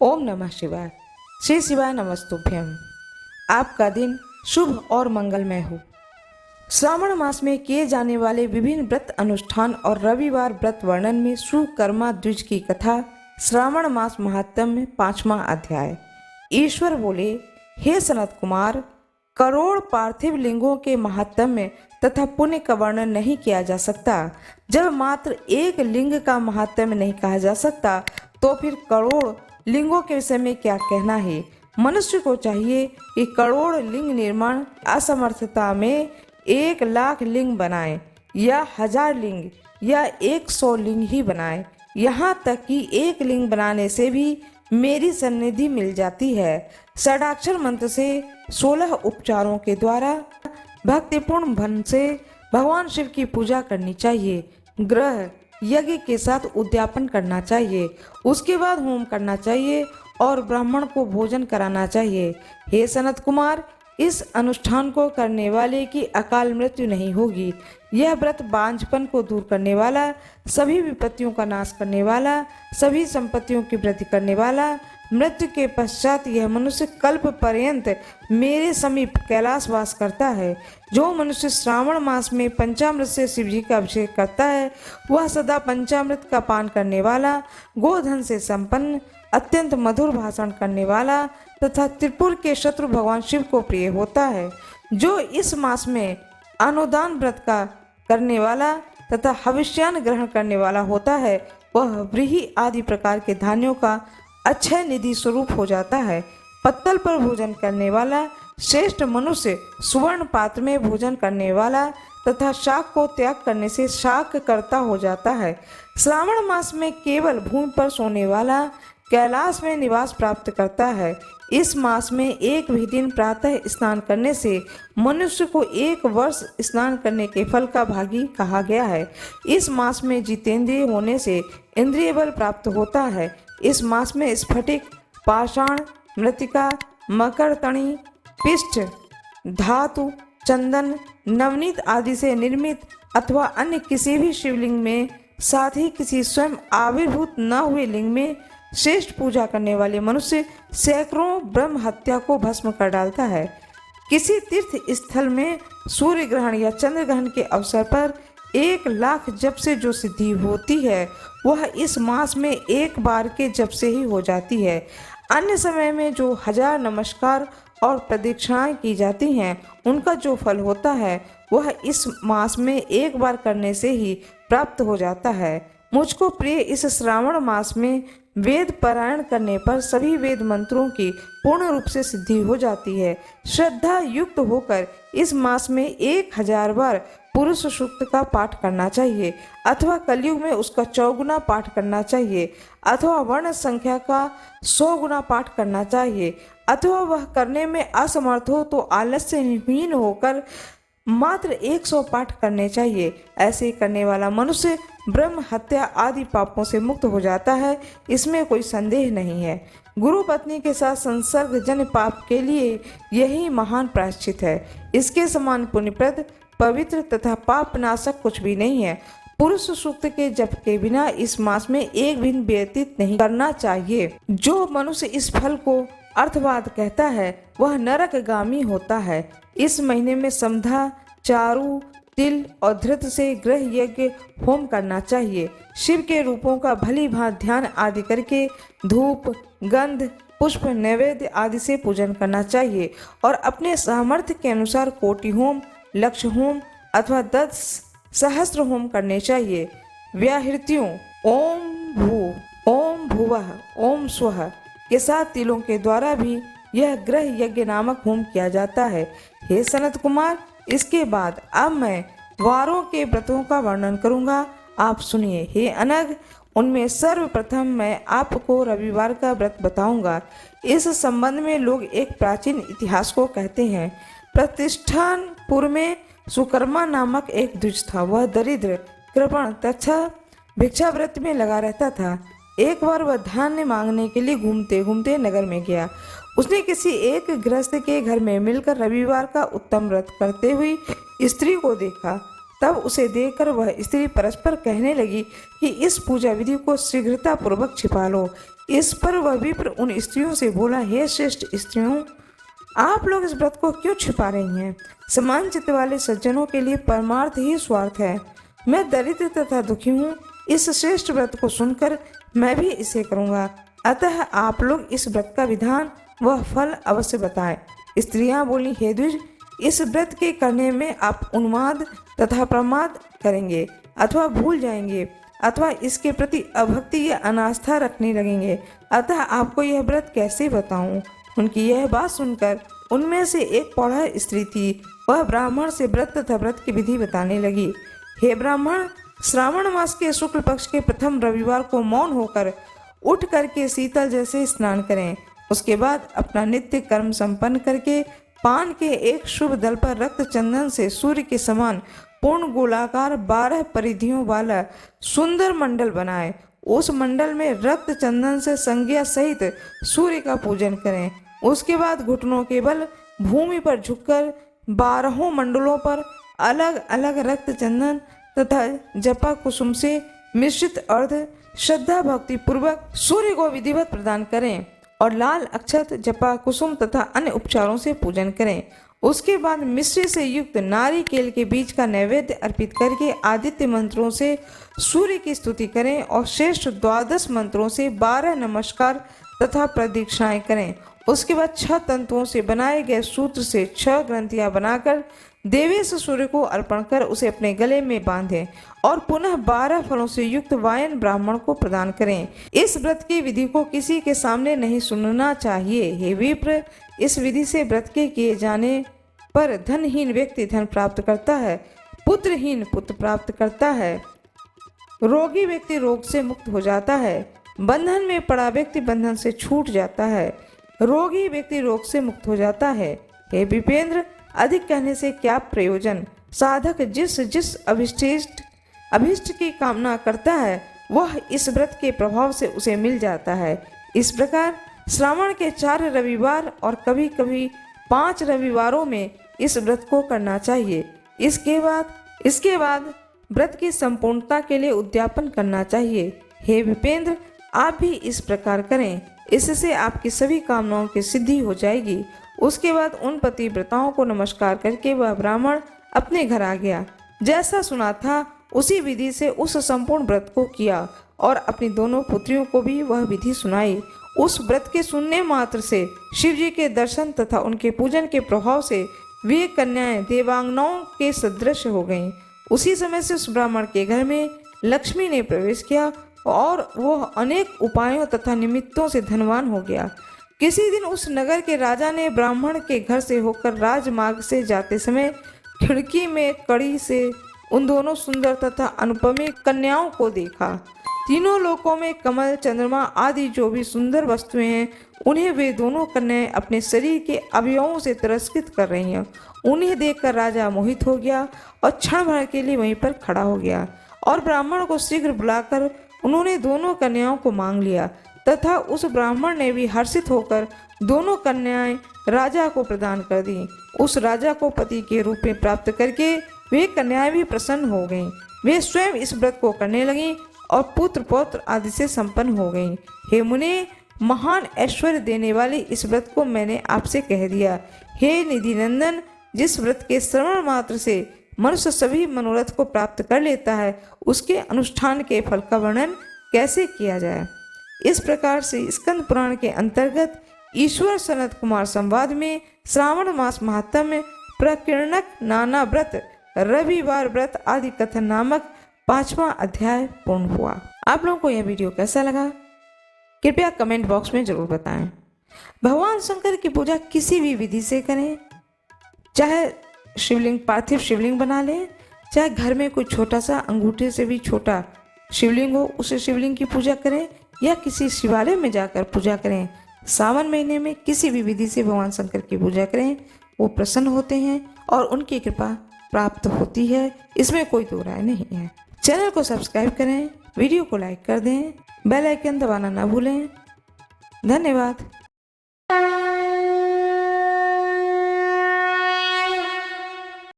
ओम नमः शिवाय। श्री शिवाय नमस्तुभ्यम। आपका दिन शुभ और मंगलमय हो। श्रावण मास में किए जाने वाले विभिन्न व्रत अनुष्ठान और रविवार व्रत वर्णन में सुकर्मा द्विज की कथा। श्रावण मास महात्म्य में 5वां अध्याय। ईश्वर बोले, हे सनत कुमार, करोड़ पार्थिव लिंगों के महात्म्य तथा पुण्य का वर्णन नहीं किया जा सकता। जब मात्र एक लिंग का महात्म्य नहीं कहा जा सकता तो फिर करोड़ लिंगों के विषय में क्या कहना है। मनुष्य को चाहिए कि करोड़ लिंग निर्माण असमर्थता में 1,00,000 लिंग बनाए या 1000 लिंग या 100 लिंग ही बनाए। यहाँ तक कि एक लिंग बनाने से भी मेरी सन्निधि मिल जाती है। षडाक्षर मंत्र से 16 उपचारों के द्वारा भक्तिपूर्ण ढंग से भगवान शिव की पूजा करनी चाहिए। ग्रह यज्ञ के साथ उद्यापन करना चाहिए, उसके बाद होम करना चाहिए और ब्राह्मण को भोजन कराना चाहिए। हे सनत कुमार, इस अनुष्ठान को करने वाले की अकाल मृत्यु नहीं होगी। यह व्रत बांझपन को दूर करने वाला, सभी विपत्तियों का नाश करने वाला, सभी संपत्तियों की वृद्धि करने वाला, मृत्यु के पश्चात यह मनुष्य कल्प पर्यंत मेरे समीप कैलाश वास करता है। जो मनुष्य श्रावण मास में पंचामृत से शिव जी का अभिषेक करता है वह सदा पंचामृत का पान करने वाला, गोधन से संपन्न, अत्यंत मधुर भाषण करने वाला तथा त्रिपुर के शत्रु भगवान शिव को प्रिय होता है। जो इस मास में अनुदान व्रत का करने वाला तथा हविष्यान ग्रहण करने वाला होता है वह व्रीहि आदि प्रकार के धान्यों का अक्षय निधि स्वरूप हो जाता है। पत्तल पर भोजन करने वाला श्रेष्ठ मनुष्य सुवर्ण पात्र में भोजन करने वाला तथा शाक को त्याग करने से शाक कर्ता हो जाता है। श्रावण मास में केवल भूमि पर सोने वाला कैलाश में निवास प्राप्त करता है। इस मास में एक भी दिन प्रातः स्नान करने से मनुष्य को 1 वर्ष स्नान करने के फल का भागी कहा गया है। इस मास में जितेंद्रिय होने से इंद्रिय बल प्राप्त होता है। इस मास में स्फटिक, पाषाण, मृत्तिका, मकरतणी, पिष्ट, धातु, चंदन, नवनीत आदि से निर्मित अथवा अन्य किसी भी शिवलिंग में, साथ ही किसी स्वयं आविर्भूत न हुए लिंग में श्रेष्ठ पूजा करने वाले मनुष्य सैकड़ों ब्रह्म हत्या को भस्म कर डालता है। किसी तीर्थ स्थल में सूर्य ग्रहण या चंद्र ग्रहण के अवसर पर 1,00,000 जप से जो सिद्धि होती है वह इस मास में एक बार के जप से ही हो जाती है। अन्य समय में जो 1000 नमस्कार और प्रदक्षिणाएं की जाती हैं उनका जो फल होता है वह इस मास में एक बार करने से ही प्राप्त हो जाता है। मुझको प्रिय इस श्रावण मास में वेद पारायण करने पर सभी वेद मंत्रों की पूर्ण रूप से सिद्धि हो जाती है। श्रद्धा युक्त होकर इस मास में 1000 बार पुरुष सूक्त का पाठ करना चाहिए अथवा कलयुग में उसका 4 गुना पाठ करना चाहिए अथवा वर्ण संख्या का 100 गुना पाठ करना चाहिए अथवा वह करने में असमर्थ हो तो आलस्यहीन होकर मात्र 100 पाठ करने चाहिए। ऐसे करने वाला मनुष्य ब्रह्म हत्या आदि पापों से मुक्त हो जाता है, इसमें कोई संदेह नहीं है। गुरु पत्नी के साथ संसर्ग जन पाप के लिए यही महान प्रायश्चित है। इसके समान पुण्यप्रद, पवित्र तथा पाप नाशक कुछ भी नहीं है। पुरुष सूक्त के जप के बिना इस मास में एक भी व्यतीत नहीं करना चाहिए। जो मनुष्य इस फल को अर्थवाद कहता है वह नरकगामी होता है। इस महीने में समधा, चारू, तिल और धृत से ग्रह यज्ञ होम करना चाहिए। शिव के रूपों का भली भांति ध्यान आदि करके धूप, गंध, पुष्प, नैवेद्य आदि से पूजन करना चाहिए और अपने सामर्थ्य के अनुसार कोटि होम, लक्ष होम अथवा 10 सहस्त्र होम करने चाहिए। व्याहृतियों ओम भू, ओम भुवः, ओम स्वः के साथ तिलों के द्वारा भी यह ग्रह यज्ञ नामक होम किया जाता है। हे सनत कुमार, इसके बाद अब मैं वारों के व्रतों का वर्णन करूंगा, आप सुनिए। हे अनग, उनमें सर्वप्रथम मैं आपको रविवार का व्रत बताऊंगा। इस संबंध में लोग एक प्राचीन इतिहास को कहते हैं। प्रतिष्ठानपुर में सुकर्मा नामक एक द्विज था। वह दरिद्र, कृपण तथा भिक्षाव्रत में लगा रहता था। एक बार वह धान्य मांगने के लिए घूमते घूमते नगर में गया। उसने किसी एक गृहस्थ के घर में मिलकर रविवार का उत्तम व्रत करते हुए स्त्री को देखा। तब उसे देखकर वह स्त्री परस्पर कहने लगी कि इस पूजा विधि को शीघ्रता पूर्वक छिपा लो। इस पर वह विप्र उन स्त्रियों से बोला, हे श्रेष्ठ स्त्रियों, आप लोग इस व्रत को क्यों छिपा रही हैं? समान चित्त वाले सज्जनों के लिए परमार्थ ही स्वार्थ है। मैं दरिद्र तथा दुखी हूँ। इस श्रेष्ठ व्रत को सुनकर मैं भी इसे करूँगा। अतः आप लोग इस व्रत का विधान वह फल अवश्य बताएं। स्त्रियां बोली, हे द्विज, इस व्रत के करने में आप उन्माद तथा प्रमाद करेंगे अथवा भूल जाएंगे अथवा इसके प्रति अभक्ति या अनास्था रखने लगेंगे। अतः आपको यह व्रत कैसे बताऊं? उनकी यह बात सुनकर उनमें से एक पौढ़ा स्त्री थी, वह ब्राह्मण से व्रत तथा व्रत की विधि बताने लगी। हे ब्राह्मण, श्रावण मास के शुक्ल पक्ष के प्रथम रविवार को मौन होकर उठ करके शीतल जैसे स्नान करें। उसके बाद अपना नित्य कर्म संपन्न करके पान के एक शुभ दल पर रक्त चंदन से सूर्य के समान पूर्ण गोलाकार 12 परिधियों वाला सुंदर मंडल बनाए। उस मंडल में रक्त चंदन से संज्ञा सहित सूर्य का पूजन करें। उसके बाद घुटनों के बल भूमि पर झुककर 12 मंडलों पर अलग अलग रक्त चंदन तथा जपा कुसुम से मिश्रित अर्ध श्रद्धा भक्ति पूर्वक सूर्य को विधिवत प्रदान करें और लाल अक्षत, जपा कुसुम तथा अन्य उपचारों से पूजन करें। उसके बाद मिश्री से युक्त नारिकेल के बीज का नैवेद्य अर्पित करके आदित्य मंत्रों से सूर्य की स्तुति करें और श्रेष्ठ 12 मंत्रों से 12 नमस्कार तथा प्रदक्षिणाएं करें। उसके बाद 6 तंतुओं से बनाए गए सूत्र से 6 ग्रंथियां बनाकर देवेश सूर्य को अर्पण कर उसे अपने गले में बांधें और पुनः 12 फलों से युक्त वायन ब्राह्मण को प्रदान करें। इस व्रत की विधि को किसी के सामने नहीं सुनना चाहिए। हे विप्र, इस विधि से व्रत के किए जाने पर धनहीन व्यक्ति धन प्राप्त करता है, पुत्रहीन पुत्र प्राप्त करता है, रोगी व्यक्ति रोग से मुक्त हो जाता है, बंधन में पड़ा व्यक्ति बंधन से छूट जाता है, रोगी व्यक्ति रोग से मुक्त हो जाता है। हे विपेंद्र, अधिक कहने से क्या प्रयोजन? साधक जिस जिस अभिष्ट की कामना करता है वह इस व्रत के प्रभाव से उसे मिल जाता है। इस प्रकार श्रावण के 4 रविवार और कभी कभी 5 रविवारों में इस व्रत को करना चाहिए। इसके बाद व्रत की संपूर्णता के लिए उद्यापन करना चाहिए। हे विपेंद्र, आप भी इस प्रकार करें, इससे आपकी सभी कामनाओं की सिद्धि हो जाएगी। उसके बाद उन पतिव्रताओं को नमस्कार करके वह ब्राह्मण अपने घर आ गया। जैसा सुना था उसी विधि से उस संपूर्ण व्रत को किया और अपनी दोनों पुत्रियों को भी वह विधि सुनाई। उस व्रत के सुनने मात्र से शिव जी के दर्शन तथा उनके पूजन के प्रभाव से वे कन्याएं देवांगनाओं के सदृश हो गईं। उसी समय से उस ब्राह्मण के घर में लक्ष्मी ने प्रवेश किया और वह अनेक उपायों तथा निमित्तों से धनवान हो गया। किसी दिन उस नगर के राजा ने ब्राह्मण के घर से होकर राजमार्ग से जाते समय खिड़की में कड़ी से उन दोनों सुंदर तथा अनुपमी कन्याओं को देखा। तीनों लोकों में कमल, चंद्रमा आदि जो भी सुंदर वस्तुएं हैं उन्हें वे दोनों कन्याएं अपने शरीर के अवयवों से तिरस्कृत कर रही हैं। उन्हें देखकर राजा मोहित हो गया और क्षण भर के लिए वहीं पर खड़ा हो गया और ब्राह्मण को शीघ्र बुलाकर उन्होंने दोनों कन्याओं को मांग लिया तथा उस ब्राह्मण ने भी हर्षित होकर दोनों कन्याएं राजा को प्रदान कर दी। उस राजा को पति के रूप में प्राप्त करके वे कन्याएं भी प्रसन्न हो गईं। वे स्वयं इस व्रत को करने लगीं और पुत्र पौत्र आदि से संपन्न हो गईं। हे मुने, महान ऐश्वर्य देने वाले इस व्रत को मैंने आपसे कह दिया। हे निधि नंदन, जिस व्रत के श्रवण मात्र से मनुष्य सभी मनोरथ को प्राप्त कर लेता है उसके अनुष्ठान के फल का वर्णन कैसे किया जाए। इस प्रकार से स्कंद पुराण के अंतर्गत ईश्वर सनत कुमार संवाद में श्रावण मास महात्म्य, प्रकीर्णक, नाना व्रत, रविवार व्रत आदि कथन नामक 5वां अध्याय पूर्ण हुआ। आप लोगों को यह वीडियो कैसा लगा कृपया कमेंट बॉक्स में जरूर बताएं। भगवान शंकर की पूजा किसी भी विधि से करें, चाहे शिवलिंग पार्थिव शिवलिंग बना लें, चाहे घर में कोई छोटा सा अंगूठे से भी छोटा शिवलिंग हो उस शिवलिंग की पूजा करें या किसी शिवालय में जाकर पूजा करें। सावन महीने में किसी भी विधि से भगवान शंकर की पूजा करें, वो प्रसन्न होते हैं और उनकी कृपा प्राप्त होती है, इसमें कोई दो राय नहीं है। चैनल को सब्सक्राइब करें, वीडियो को लाइक कर दें, बेल आइकन दबाना ना भूलें। धन्यवाद।